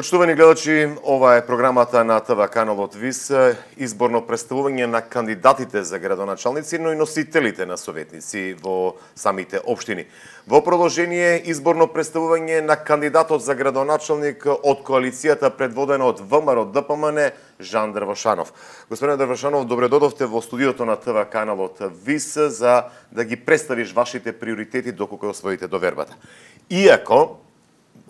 Почитувани гледачи, ова е програмата на ТВ каналот ВИС, изборно представување на кандидатите за градоначалници, но и носителите на советници во самите општини. Во продолжение, изборно представување на кандидатот за градоначалник од коалицијата предводена од ВМРО ДПМН Жан Дрвошанов. Господин Дрвошанов, добре додовте во студиото на ТВ каналот ВИС за да ги представиш вашите приоритети доколку освоите довербата. Иако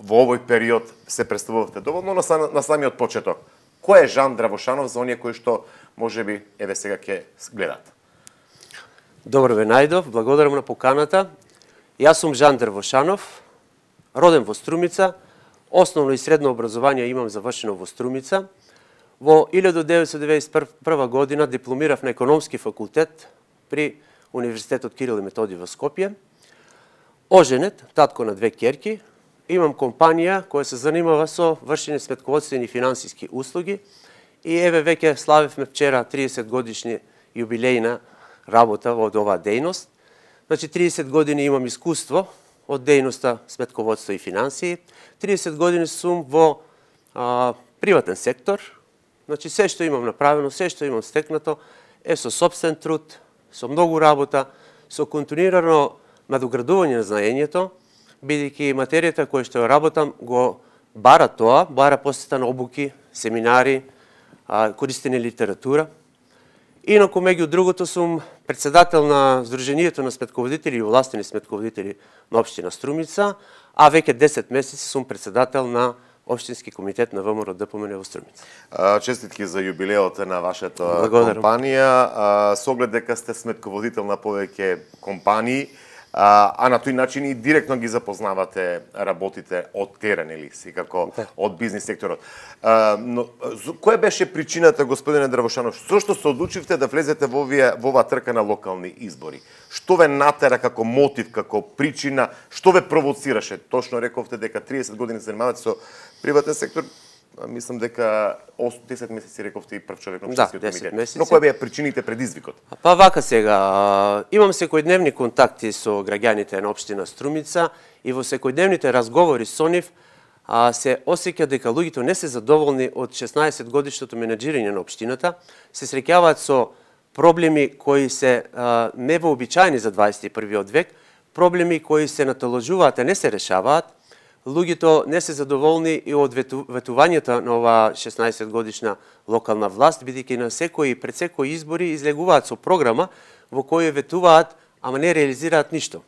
во овој период се представувавте доволно на самиот почеток. Кој е Жан Дрвошанов за оние кои што можеби еве сега ќе гледаат? Добро ве најдов, благодарам на поканата. Јас сум Жан Дрвошанов, роден во Струмица, основно и средно образование имам завршено во Струмица. Во 1991 година дипломирав на економски факултет при Универзитетот Кирил и Методи во Скопје. Оженет, татко на две ќерки. Имам компанија која се занимава со вршење сметководствени и финансиски услуги и еве веќе славевме вчера 30 годишни јубилејна работа во оваа дејност. Значи 30 години имам искуство од дејноста сметководство и финансии. 30 години сум во приватен сектор. Значи се што имам направено, се што имам стекнато е со сопствен труд, со многу работа, со континуирано надоградување на знаењето, бидејќи материјата која што ја работам го бара тоа, бара посетен обуки, семинари, користење литература. Инаку, меѓу другото, сум председател на Сдруженијето на сметководители и овластени сметководители на општина Струмица, а веќе 10 месеци сум председател на Општински комитет на ВМРО ДПМН во Струмица. Честитки за јубилеот на вашата компанија. Со оглед дека сте сметководител на повеќе компании, а на тој начин и директно ги запознавате работите од терен, или секако од бизнис секторот. Но која беше причината, господине Дрвошанов, зошто се одлучивте да влезете во оваа трка на локални избори? Што ве натера како мотив, како причина, што ве провоцираше? Точно рековте дека 30 години се занимавате со приватен сектор. Мислам дека 10 месеци рековте и прв човек на општинскиот комитет. Но кои беа причините, предизвикот? Па вака сега, имам секојдневни контакти со граѓаните на општина Струмица и во секојдневните разговори со нив се осеќа дека луѓето не се задоволни од 16 годишното менаџирање на општината, се среќаваат со проблеми кои се невообичаени за 21 век, проблеми кои се натоложуваат а не се решаваат. Луѓето не се задоволни и од ветувањето на оваа 16 годишна локална власт, бидејќи на пред секои избори излегуваат со програма во која ветуваат, ама не реализираат ништо.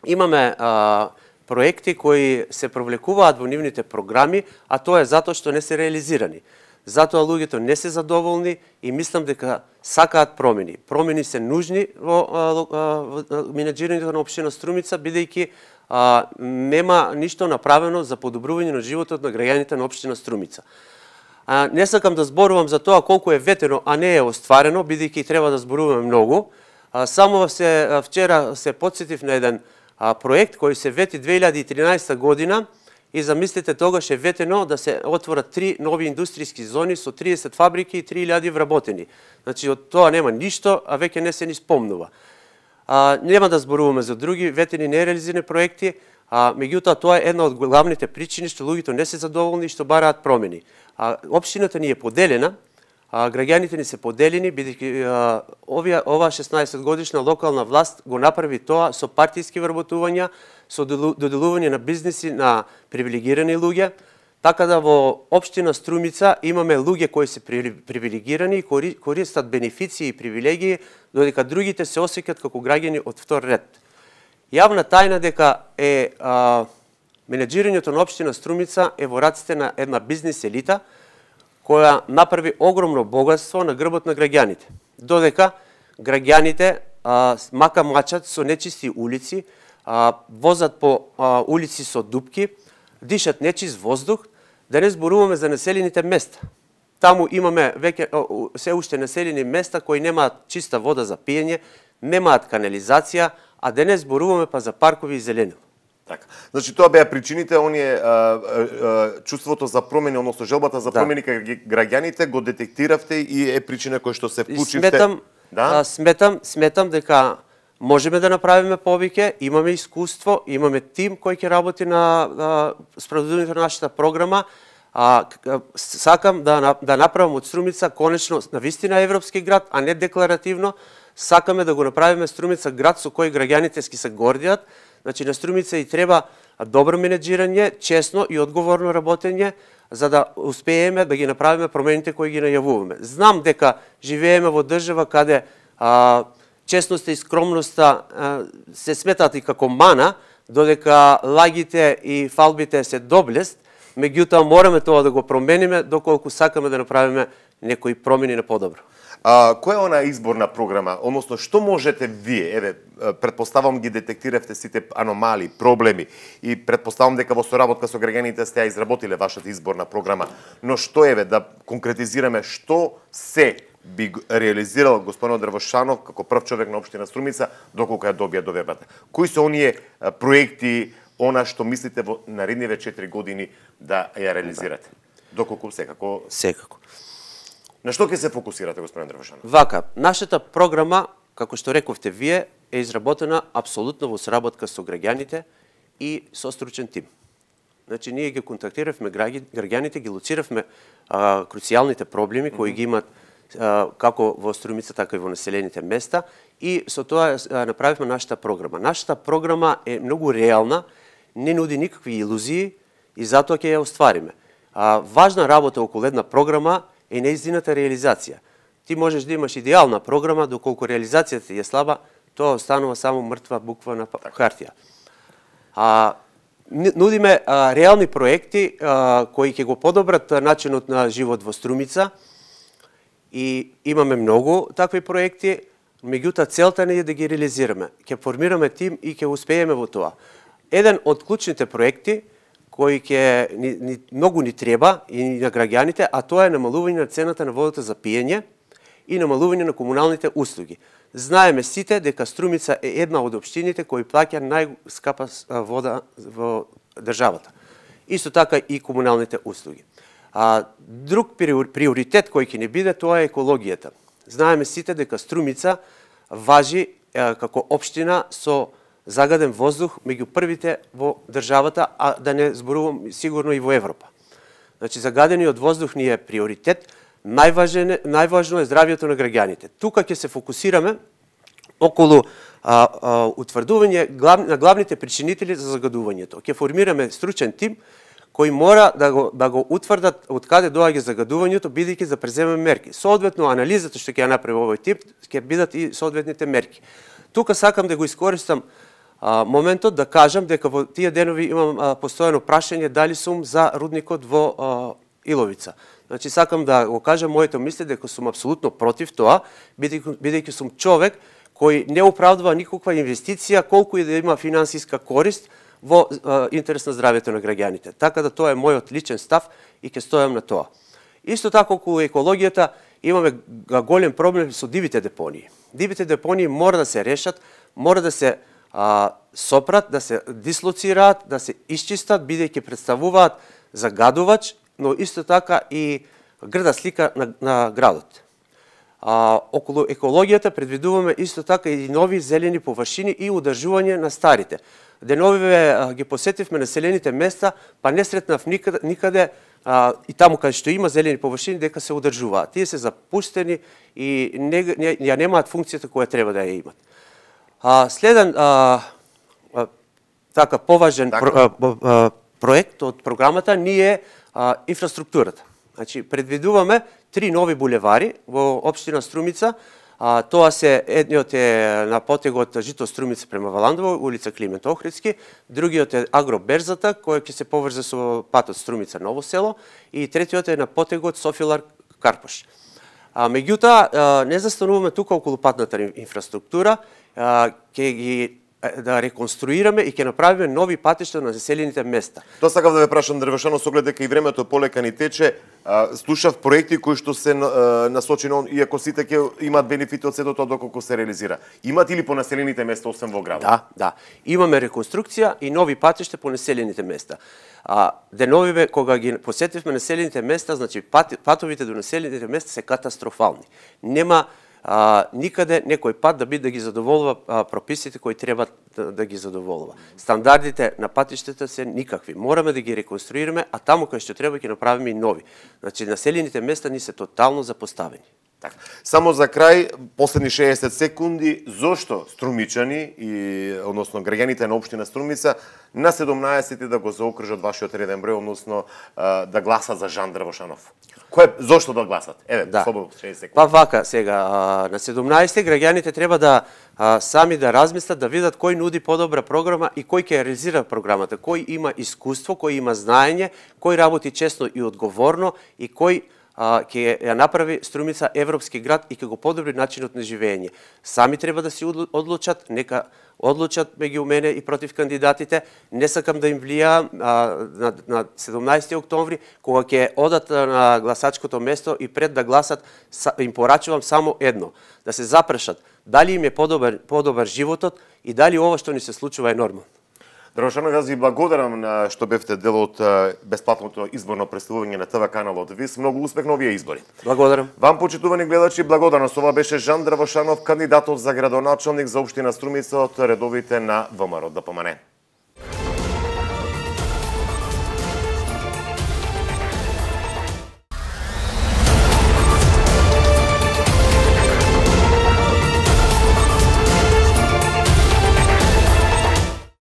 Имаме проекти кои се провлекуваат во нивните програми, а тоа е затоа што не се реализирани. Затоа луѓето не се задоволни и мислам дека сакаат промени. Промени се нужни во менаџирањето на општина Струмица, бидејќи нема ништо направено за подобрување на животот на граѓаните на општина Струмица. Не сакам да зборувам за тоа колку е ветено, а не е остварено, бидејќи треба да зборуваме многу. Само вчера се потсетив на еден проект кој се вети 2013 година и замислите тогаш е ветено да се отворат 3 нови индустријски зони со 30 фабрики и 3000 вработени. Значи од тоа нема ништо, а веќе не се ни спомнува. Нема да зборуваме за други ветени нереализирани проекти, меѓутоа тоа е една од главните причини што луѓето не се задоволни и што бараат промени. Општината ни е поделена, граѓаните ни се поделени, бидејќи оваа 16 годишна локална власт го направи тоа со партиски вработувања, со доделување на бизниси на привилегирани луѓе, така да во општина Струмица имаме луѓе кои се привилегирани и користат бенефиции и привилегии, додека другите се осеќаат како граѓани од втор ред. Јавна тајна дека менаџирањето на општина Струмица е во раците на една бизнис елита која направи огромно богатство на грбот на граѓаните. Додека граѓаните мачат со нечисти улици, возат по улици со дупки, дишат нечист воздух, да не зборуваме за населените места. Таму имаме веќе се уште населени места кои немаат чиста вода за пиење, немаат канализација, а да не зборуваме па за паркови и зеленило. Така. Значи тоа беа причините, оние чувството за промени, односно желбата за промени кај граѓаните го детектиравте и е причина која што се вклучивте. Сметам дека можеме да направиме повеќе, имаме искуство, имаме тим кој ќе работи на спроведувањето на нашата програма, Сакам да направам од Струмица конечно навистина европски град, а не декларативно. Сакаме да го направиме Струмица град со кој граѓаните ќе се гордиат. Значи на Струмица и треба добро менеджирање, честно и одговорно работење, за да успееме да ги направиме промените кои ги најавуваме. Знам дека живееме во држава каде честноста и скромноста се сметаат и како мана, додека лагите и фалбите се доблест, меѓутоа мораме тоа да го промениме доколку сакаме да направиме некои промени на подобро. Која е она изборна програма, односно што можете вие, предпоставам ги детектиравте сите аномалии, проблеми и предпоставам дека во соработка со граѓаните сте ја изработиле вашата изборна програма, но што да конкретизираме што се би реализирал господин Дрвошанов како прв човек на општина Струмица доколку ја добија довербата. Кои се оние проекти, она што мислите во наредниве 4 години да ја реализирате? Доколку секако. Секако. На што ќе се фокусирате, господин Дрвошанов? Вака, нашата програма, како што рековте вие, е изработена апсолутно во соработка со граѓаните и со стручен тим. Значи, ние ги контактиравме граѓаните, ги лоциравме круцијалните проблеми кои ги имат како во Струмица, така и во населените места и со тоа направивме нашата програма. Нашата програма е многу реална, не нуди никакви илузии и затоа ќе ја оствариме. Важна работа околу една програма е нејзината реализација. Ти можеш да имаш идеална програма, доколку реализацијата е слаба, тоа останува само мртва буква на хартија. Нудиме реални проекти кои ќе го подобрат начинот на живот во Струмица и имаме многу такви проекти, меѓутоа целта не е да ги реализираме. Ќе формираме тим и ќе успееме во тоа. Еден од клучните проекти кои многу ни треба и на граѓаните, а тоа е намалување на цената на водата за пиење и намалување на комуналните услуги. Знаеме сите дека Струмица е една од општините кои плаќа најскапа вода во државата. Исто така и комуналните услуги. Друг приоритет кој ќе ни биде, тоа е екологијата. Знаеме сите дека Струмица важи како општина со загаден воздух меѓу првите во државата, а да не зборувам сигурно и во Европа. Значи, загадениот воздух ни е приоритет, најважно е здравјето на граѓаните. Тука ќе се фокусираме околу утврдување на главните причинители за загадувањето. Ќе формираме стручен тим кои мора да го утврдат од каде доаѓа загадувањето, бидејќи за преземаме мерки. Соодветно, анализата што ќе ја направи овој тип, ќе бидат и соодветните мерки. Тука сакам да го искористам моментот да кажам дека во тие денови имам постојано прашање дали сум за рудникот во Иловица. Значи, сакам да го кажам моето мисли дека сум апсолутно против тоа, бидејќи сум човек кој не оправдува никаква инвестиција, колку и да има финансиска корист во интерес на здравјето на граѓаните. Така да тоа е мојот личен став и ќе стојам на тоа. Исто така околу екологијата имаме голем проблем со дивите депонии. Дивите депонии мора да се решат, мора да се сопрат, да се дислоцираат, да се исчистат, бидејќи представуваат загадувач, но исто така и грда слика на градот. Околу екологијата предвидуваме исто така и нови зелени површини и одржување на старите. Деновиве ги посетивме населените места, па не сретнав никаде и таму каде што има зелени површини дека се одржуваат. Тие се запуштени и ја немаат функцијата која треба да ја имат. Следен така поважен проект од програмата ни е инфраструктурата. Значи, предвидуваме 3 нови булевари во општина Струмица. Тоа се, едниот е на потегот Жито Струмица према Валандово, улица Климент Охридски, другиот е Агроберзата, која ќе се поврзе со патот Струмица Ново село, и третиот е на потегот Софилар Карпош. Меѓутоа, не застануваме тука околу патната инфраструктура, ќе ги да реконструираме и ќе направиме нови патишта на заселените места. Тоа сакав да ве прашам, Дрвошанов, со оглед дека и времето полека ни тече, слушав проекти кои што се насочени, иако сите ќе имаат бенефити од сето тоа доколку се реализира. Имат или по населените места, освен во градот? Да. Имаме реконструкција и нови патишта по населените места. Деновиве, кога ги посетивме населените места, значи патовите до населените места се катастрофални. Нема никаде некој пат да биде да ги задоволува прописите кои треба да ги задоволува. Стандардите на патиштата се никакви. Мораме да ги реконструираме, а таму кај што треба ќе направиме и нови. Значи населените места ни се тотално запоставени. Така. Само за крај, последни 60 секунди, зошто струмичани односно граѓаните на општина Струмица на 17 да го заокружат вашиот реден број, односно да гласат за Жан Дрвошанов? Зошто да гласат? Еве, слободно 60 секунди. Па вака сега, на 17 граѓаните треба да сами да размислат, да видат кој нуди подобра програма и кој ќе реализира програмата, кој има искуство, кој има знаење, кој работи честно и одговорно и кој ќе ја направи Струмица европски град и ќе го подобри начинот на живење. Сами треба да се одлучат, нека одлучат меѓу мене и против кандидатите. Не сакам да им влијам на 17 октомври, кога ќе одат на гласачкото место и пред да гласат, им порачувам само едно, да се запрашат дали им е подобар животот и дали ова што ни се случува е нормално. Дрвошанов, јас ви благодарам што бевте дел од бесплатното изборно представување на ТВ каналот ВИС. Многу успех на овие избори. Благодарам. Вам, почитувани гледачи, благодарност. Ова беше Жан Дрвошанов, кандидатот за градоначалник за општина Струмица од редовите на ВМРО ДПМН.